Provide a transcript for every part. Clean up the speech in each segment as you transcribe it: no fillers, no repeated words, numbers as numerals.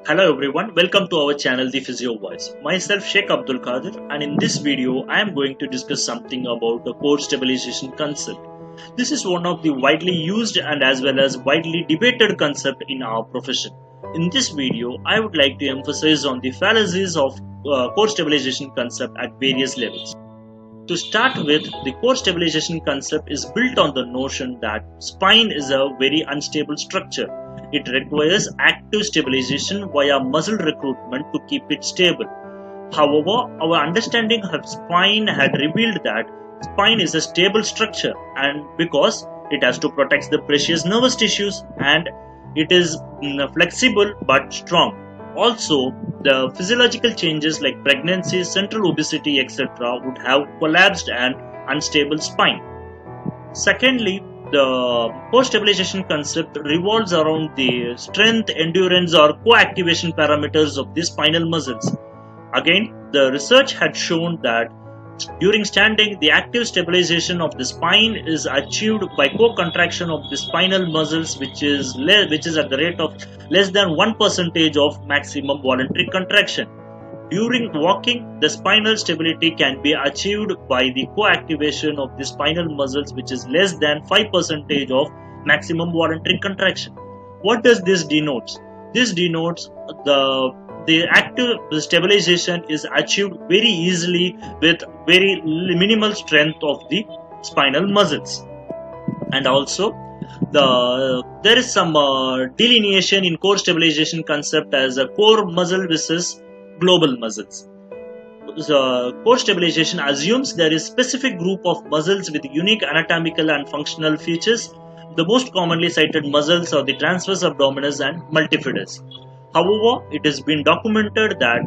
Hello everyone, welcome to our channel The Physio Voice. Myself Sheikh Abdul Qadir, and in this video I am going to discuss something about the core stabilization concept. This is one of the widely used and as well as widely debated concept in our profession. In this video I would like to emphasize on the fallacies of core stabilization concept at various levels. To start with, the core stabilization concept is built on the notion that spine is a very unstable structure. It requires active stabilization via muscle recruitment to keep it stable. However, our understanding of spine had revealed that spine is a stable structure, and because it has to protect the precious nervous tissues, and it is flexible but strong. Also, the physiological changes like pregnancy, central obesity, etc. would have collapsed an unstable spine. Secondly, the core stabilization concept revolves around the strength, endurance, or co-activation parameters of the spinal muscles. Again, the research had shown that during standing, the active stabilization of the spine is achieved by co-contraction of the spinal muscles, which is at the rate of less than 1% of maximum voluntary contraction. During walking, the spinal stability can be achieved by the co-activation of the spinal muscles, which is less than 5% of maximum voluntary contraction. What does this denote? This denotes the active stabilization is achieved very easily with very minimal strength of the spinal muscles. And also, there is some delineation in core stabilization concept as a core muscle versus global muscles. The core stabilization assumes there is specific group of muscles with unique anatomical and functional features. The most commonly cited muscles are the transverse abdominis and multifidus. However, it has been documented that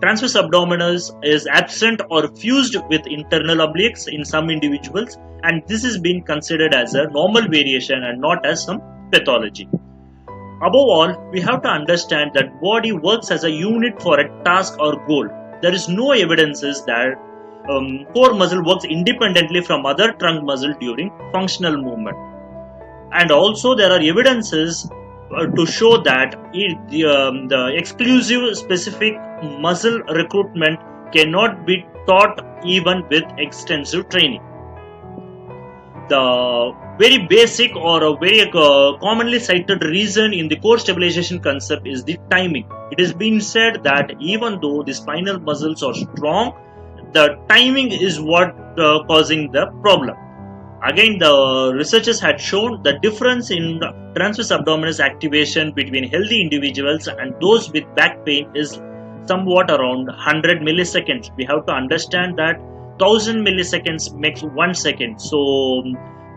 transverse abdominis is absent or fused with internal obliques in some individuals, and this is being considered as a normal variation and not as some pathology. Above all, we have to understand that body works as a unit for a task or goal. There is no evidences that core muscle works independently from other trunk muscle during functional movement. And also there are evidences to show that the exclusive specific muscle recruitment cannot be taught even with extensive training. The very basic or a very commonly cited reason in the core stabilization concept is the timing. It has been said that even though the spinal muscles are strong, the timing is what causing the problem. Again, the researchers had shown the difference in the transverse abdominis activation between healthy individuals and those with back pain is somewhat around 100 milliseconds. We have to understand that 1000 milliseconds makes 1 second. So,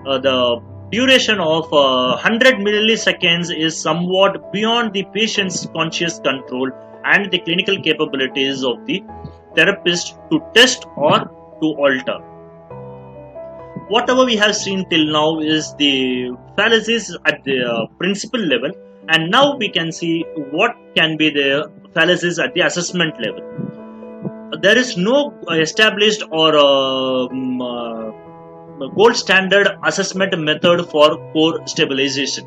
the duration of 100 milliseconds is somewhat beyond the patient's conscious control and the clinical capabilities of the therapist to test or to alter. Whatever we have seen till now is the fallacies at the principle level, and now we can see what can be the fallacies at the assessment level. There is no established or gold standard assessment method for core stabilization.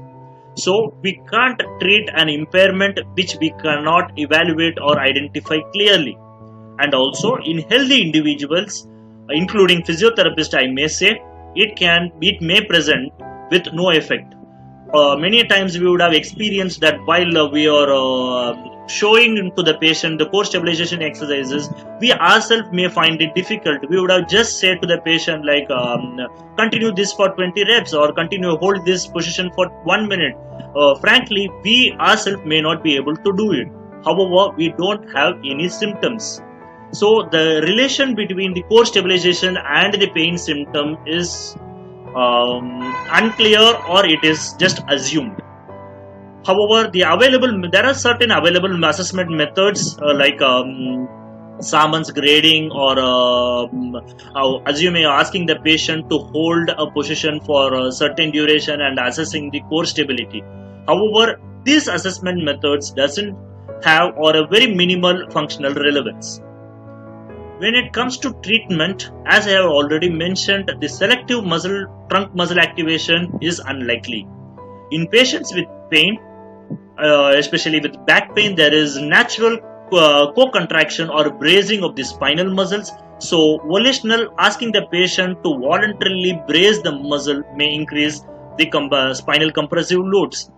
So we can't treat an impairment which we cannot evaluate or identify clearly. And also in healthy individuals, including physiotherapists, I may say, it may present with no effect. Many times we would have experienced that while we are showing to the patient the core stabilization exercises, we ourselves may find it difficult. We would have just said to the patient like continue this for 20 reps or continue hold this position for 1 minute. Frankly, we ourselves may not be able to do it. However, we don't have any symptoms. So the relation between the core stabilization and the pain symptom is unclear, or it is just assumed. However, there are certain available assessment methods like Salmon's grading or asking the patient to hold a position for a certain duration and assessing the core stability. However, these assessment methods doesn't have or a very minimal functional relevance. When it comes to treatment, as I have already mentioned, the selective trunk muscle activation is unlikely. In patients with pain, especially with back pain, there is natural co-contraction or bracing of the spinal muscles. So volitional asking the patient to voluntarily brace the muscle may increase the spinal compressive loads.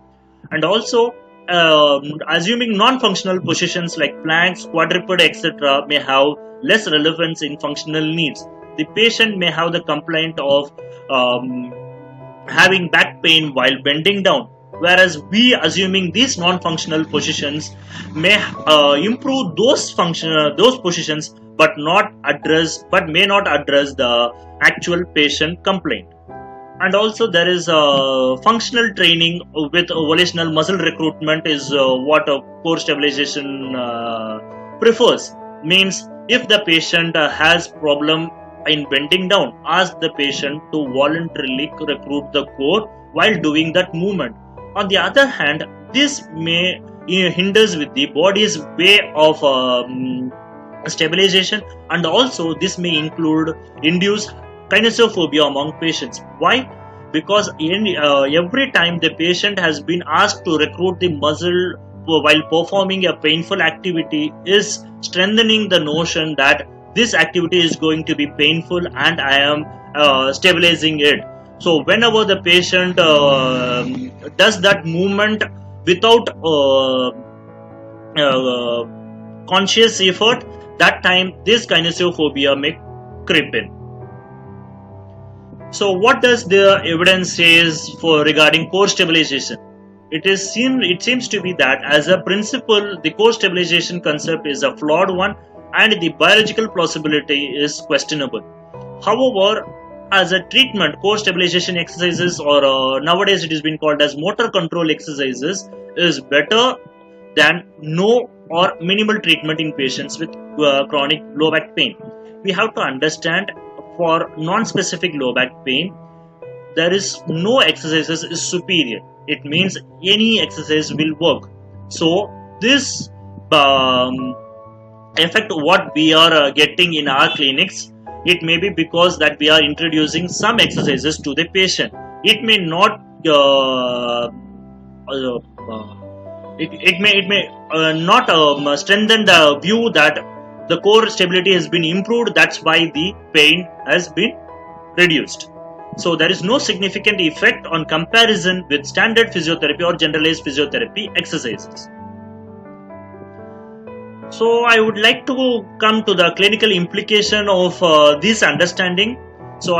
And also assuming non-functional positions like planks, quadruped, etc. may have less relevance in functional needs. The patient may have the complaint of having back pain while bending down, whereas we assuming these non-functional positions may improve those positions but may not address the actual patient complaint. And also there is functional training with volitional muscle recruitment is what a core stabilization prefers. Means if the patient has problem in bending down, ask the patient to voluntarily recruit the core while doing that movement. On the other hand, this may hinders with the body's way of stabilization, and also this may induce kinesiophobia among patients. Why? Because every time the patient has been asked to recruit the muscle while performing a painful activity is strengthening the notion that this activity is going to be painful and I am stabilizing it. So whenever the patient does that movement without conscious effort, that time this kinesiophobia may creep in. So what does the evidence says for regarding core stabilization? It seems to be that as a principle, the core stabilization concept is a flawed one and the biological plausibility is questionable. However, as a treatment, core stabilization exercises, or nowadays it has been called as motor control exercises, is better than no or minimal treatment in patients with chronic low back pain. We have to understand, for non-specific low back pain, there is no exercises is superior. It means any exercise will work. So this effect what we are getting in our clinics, it may be because that we are introducing some exercises to the patient. It may not it may not strengthen the view that the core stability has been improved, that's why the pain has been reduced. So there is no significant effect on comparison with standard physiotherapy or generalized physiotherapy exercises. So I would like to come to the clinical implication of this understanding. So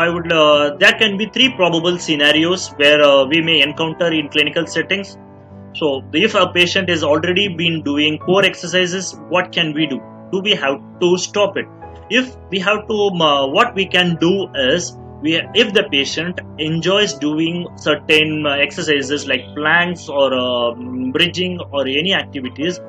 there can be three probable scenarios where we may encounter in clinical settings. So if a patient has already been doing core exercises, what can we do? Do we have to stop it? If we have to, what we can do is, if the patient enjoys doing certain exercises like planks or bridging or any activities,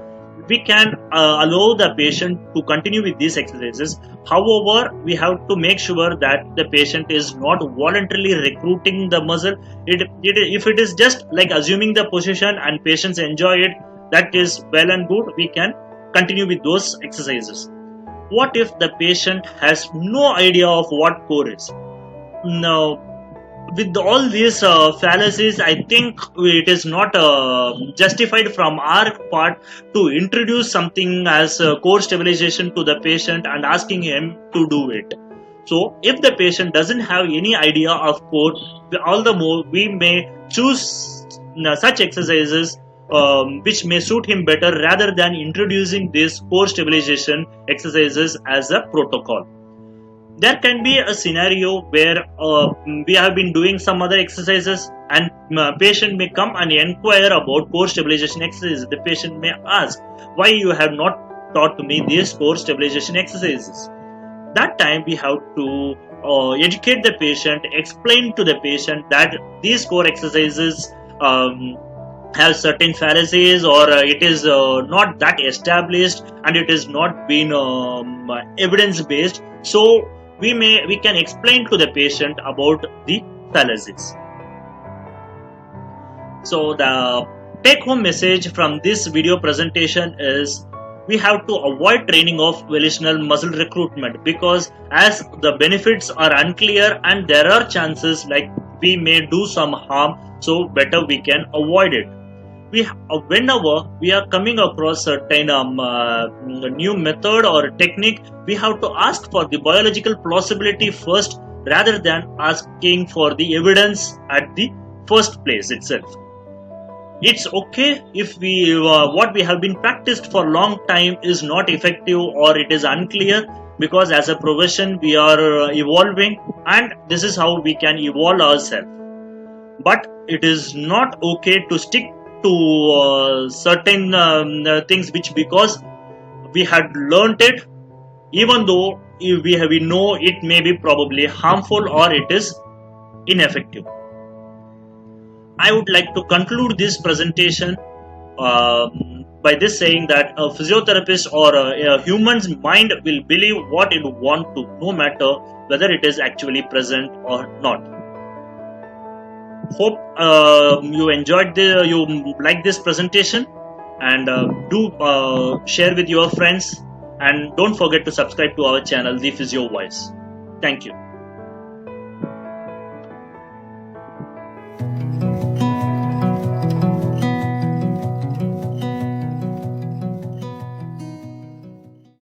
we can allow the patient to continue with these exercises. However, we have to make sure that the patient is not voluntarily recruiting the muscle. If it is just like assuming the position and patients enjoy it, that is well and good. We can continue with those exercises. What if the patient has no idea of what core is? Now, with all these fallacies, I think it is not justified from our part to introduce something as core stabilization to the patient and asking him to do it. So if the patient doesn't have any idea of core, all the more we may choose such exercises which may suit him better rather than introducing these core stabilization exercises as a protocol. There can be a scenario where we have been doing some other exercises and patient may come and inquire about core stabilization exercises. The patient may ask, why you have not taught me these core stabilization exercises? That time we have to educate the patient, explain to the patient that these core exercises have certain fallacies, or it is not that established and it is not been evidence based. So we can explain to the patient about the fallacies. So the take home message from this video presentation is, we have to avoid training of volitional muscle recruitment, because as the benefits are unclear and there are chances like we may do some harm, so better we can avoid it. whenever we are coming across certain new method or technique, we have to ask for the biological plausibility first rather than asking for the evidence at the first place itself. It's okay if we what we have been practiced for long time is not effective or it is unclear, because as a profession we are evolving, and this is how we can evolve ourselves. But it is not okay to stick to certain things which, because we had learnt it, even though we know it may be probably harmful or it is ineffective. I would like to conclude this presentation by this saying that a physiotherapist or a human's mind will believe what it wants to, no matter whether it is actually present or not. Hope you enjoyed you like this presentation, and do share with your friends, and don't forget to subscribe to our channel, The Physio Voice. Thank you.